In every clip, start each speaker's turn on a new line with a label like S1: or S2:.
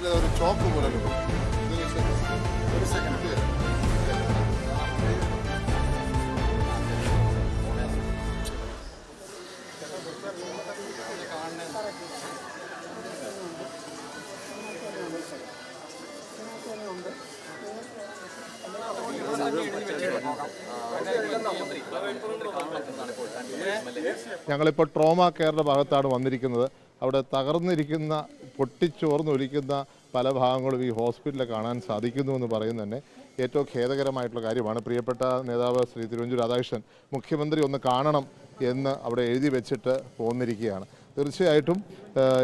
S1: ഒരു ചോക്ക് പോലെ ഞങ്ങളിപ്പോൾ ട്രോമ കെയറിൻ്റെ ഭാഗത്താണ് വന്നിരിക്കുന്നത്. അവിടെ തകർന്നിരിക്കുന്ന പൊട്ടിച്ചോർന്നൊലിക്കുന്ന പല ഭാഗങ്ങളും ഈ ഹോസ്പിറ്റലിൽ കാണാൻ സാധിക്കുന്നു എന്ന് പറയുന്നത് തന്നെ ഏറ്റവും ഖേദകരമായിട്ടുള്ള കാര്യമാണ്. പ്രിയപ്പെട്ട നേതാവ് ശ്രീ തിരുവഞ്ചൂർ രാധാകൃഷ്ണൻ മുഖ്യമന്ത്രി ഒന്ന് കാണണം എന്ന് അവിടെ എഴുതി വെച്ചിട്ട് പോന്നിരിക്കുകയാണ്. തീർച്ചയായിട്ടും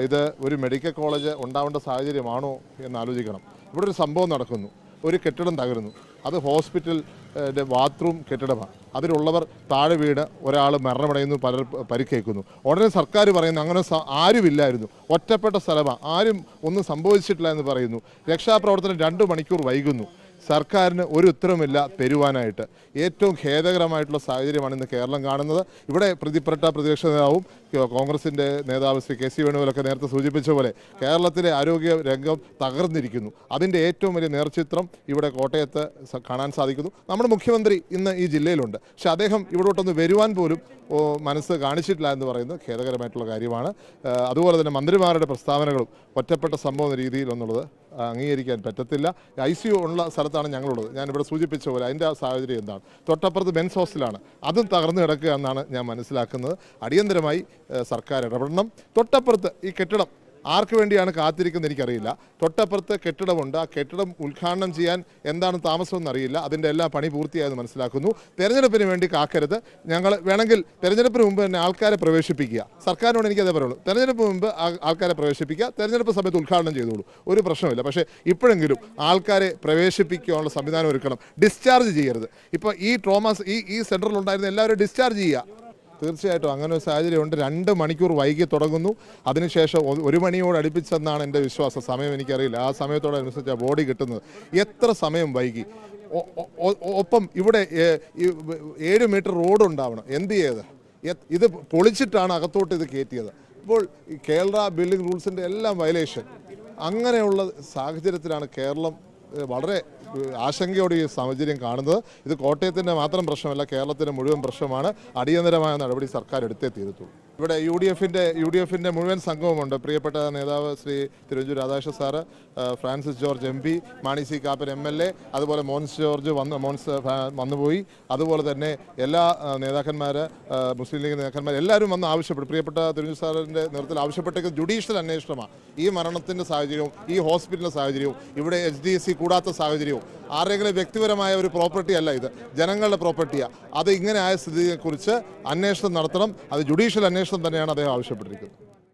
S1: ഇത് ഒരു മെഡിക്കൽ കോളേജ് ഉണ്ടാവേണ്ട സാഹചര്യമാണോ എന്ന് ആലോചിക്കണം. ഇവിടെ ഒരു സംഭവം നടക്കുന്നു, ഒരു കെട്ടിടം തകരുന്നു, അത് ഹോസ്പിറ്റലിൻ്റെ ബാത്റൂം കെട്ടിടമാണ്. അതിലുള്ളവർ താഴെ വീണ് ഒരാൾ മരണമടയുന്നു, പലർ പരിക്കേൽക്കുന്നു. ഉടനെ സർക്കാർ പറയുന്നു അങ്ങനെ ആരുമില്ലായിരുന്നു, ഒറ്റപ്പെട്ട സ്ഥലമാണ്, ആരും ഒന്നും സംഭവിച്ചിട്ടില്ല എന്ന് പറയുന്നു. രക്ഷാപ്രവർത്തനം 2 മണിക്കൂർ വൈകുന്നു. സർക്കാരിന് ഒരു ഉത്തരവുമില്ല തരുവാനായിട്ട്. ഏറ്റവും ഖേദകരമായിട്ടുള്ള സാഹചര്യമാണ് ഇന്ന് കേരളം കാണുന്നത്. ഇവിടെ പ്രതിപക്ഷ നേതാവും കോൺഗ്രസിൻ്റെ നേതാവ് ശ്രീ കെ സി വേണുഗോപാലൊക്കെ നേരത്തെ സൂചിപ്പിച്ച പോലെ കേരളത്തിലെ ആരോഗ്യ രംഗം തകർന്നിരിക്കുന്നു. അതിൻ്റെ ഏറ്റവും വലിയ നേർചിത്രം ഇവിടെ കോട്ടയത്ത് കാണാൻ സാധിക്കുന്നു. നമ്മുടെ മുഖ്യമന്ത്രി ഇന്ന് ഈ ജില്ലയിലുണ്ട്, പക്ഷെ അദ്ദേഹം ഇവിടോട്ടൊന്ന് വരുവാൻ പോലും മനസ്സ് കാണിച്ചിട്ടില്ല എന്ന് പറയുന്നത് ഖേദകരമായിട്ടുള്ള കാര്യമാണ്. അതുപോലെ തന്നെ മന്ത്രിമാരുടെ പ്രസ്താവനകളും ഒറ്റപ്പെട്ട സംഭവം രീതിയിലെന്നുള്ളത് അംഗീകരിക്കാൻ പറ്റത്തില്ല. ICU ഉള്ള സ്ഥലത്താണ് ഞങ്ങളുള്ളത്. ഞാനിവിടെ സൂചിപ്പിച്ച പോലെ അതിൻ്റെ സാഹചര്യം എന്താണ്? തൊട്ടപ്പുറത്ത് മെൻസ് ഹോസ്റ്റലാണ്, അതും തകർന്നു കിടക്കുക എന്നാണ് ഞാൻ മനസ്സിലാക്കുന്നത്. അടിയന്തരമായി സർക്കാർ ഇടപെടണം. തൊട്ടപ്പുറത്ത് ഈ കെട്ടിടം ആർക്ക് വേണ്ടിയാണ് കാത്തിരിക്കുന്നത് എനിക്കറിയില്ല. തൊട്ടപ്പുറത്ത് കെട്ടിടമുണ്ട്, ആ കെട്ടിടം ഉദ്ഘാടനം ചെയ്യാൻ എന്താണ് താമസമെന്ന് അറിയില്ല. അതിൻ്റെ എല്ലാ പണി പൂർത്തിയായെന്ന് മനസ്സിലാക്കുന്നു. തെരഞ്ഞെടുപ്പിന് വേണ്ടി കാക്കരുത്. ഞങ്ങൾ വേണമെങ്കിൽ തെരഞ്ഞെടുപ്പിന് മുമ്പ് തന്നെ ആൾക്കാരെ പ്രവേശിപ്പിക്കുക. സർക്കാരിനോട് എനിക്കതേ പറയുള്ളൂ, തെരഞ്ഞെടുപ്പ് മുമ്പ് ആൾക്കാരെ പ്രവേശിപ്പിക്കുക, തെരഞ്ഞെടുപ്പ് സമയത്ത് ഉദ്ഘാടനം ചെയ്തോളൂ, ഒരു പ്രശ്നമില്ല. പക്ഷേ ഇപ്പോഴെങ്കിലും ആൾക്കാരെ പ്രവേശിപ്പിക്കാനുള്ള സംവിധാനം ഒരുക്കണം. ഡിസ്ചാർജ് ചെയ്യരുത്. ഇപ്പോൾ ഈ ഈ സെൻറ്ററിലുണ്ടായിരുന്ന എല്ലാവരും ഡിസ്ചാർജ് ചെയ്യുക. തീർച്ചയായിട്ടും അങ്ങനെ ഒരു സാഹചര്യമുണ്ട്. 2 മണിക്കൂർ വൈകി തുടങ്ങുന്നു. അതിനുശേഷം 1 മണിയോട് അടുപ്പിച്ചെന്നാണ് എൻ്റെ വിശ്വാസം. സമയം എനിക്കറിയില്ല. ആ സമയത്തോടനുസരിച്ചാണ് ബോഡി കിട്ടുന്നത്. എത്ര സമയം വൈകി? ഒപ്പം ഇവിടെ 7 മീറ്റർ റോഡ് ഉണ്ടാവണം. എന്ത് ചെയ്ത് ഇത് പൊളിച്ചിട്ടാണ് അകത്തോട്ട് ഇത് കയറ്റിയത്. ഇപ്പോൾ കേരള ബിൽഡിംഗ് റൂൾസിൻ്റെ എല്ലാം വയലേഷൻ. അങ്ങനെയുള്ള സാഹചര്യത്തിലാണ് കേരളം വളരെ ആശങ്കയോടെ ഈ സാഹചര്യം കാണുന്നത്. ഇത് കോട്ടയത്തിൻ്റെ മാത്രം പ്രശ്നമല്ല, കേരളത്തിൻ്റെ മുഴുവൻ പ്രശ്നമാണ്. അടിയന്തരമായ നടപടി സർക്കാർ എടുത്തേ തീരത്തുള്ളൂ. ഇവിടെ യു ഡി എഫിൻ്റെ മുഴുവൻ സംഘവുമുണ്ട്. പ്രിയപ്പെട്ട നേതാവ് Shri Thiruvanchoor Radhakrishnan sir, Francis George MP, Mani C Kappan MLA, അതുപോലെ മോൻസ് ജോർജ് വന്നുപോയി. അതുപോലെ തന്നെ എല്ലാ നേതാക്കന്മാർ, മുസ്ലിം ലീഗ് നേതാക്കന്മാർ എല്ലാവരും വന്ന് ആവശ്യപ്പെട്ടു. പ്രിയപ്പെട്ട തിരുവഞ്ചൂർ സാറിൻ്റെ നേതൃത്വത്തിൽ ആവശ്യപ്പെട്ടേക്കുന്നത് ജുഡീഷ്യൽ അന്വേഷണമാണ്. ഈ മരണത്തിൻ്റെ സാഹചര്യവും ഈ ഹോസ്പിറ്റലിൻ്റെ സാഹചര്യവും ഇവിടെ HDSC കൂടാത്ത സാഹചര്യവും ആരെങ്കിലും വ്യക്തിപരമായ ഒരു പ്രോപ്പർട്ടി അല്ല, ഇത് ജനങ്ങളുടെ പ്രോപ്പർട്ടിയാണ്. അത് ഇങ്ങനെ ആയ സ്ഥിതിയെക്കുറിച്ച് അന്വേഷണം നടത്തണം. അത് ജുഡീഷ്യൽ അന്വേഷണം തന്നെയാണ് അദ്ദേഹം ആവശ്യപ്പെട്ടിരിക്കുന്നത്.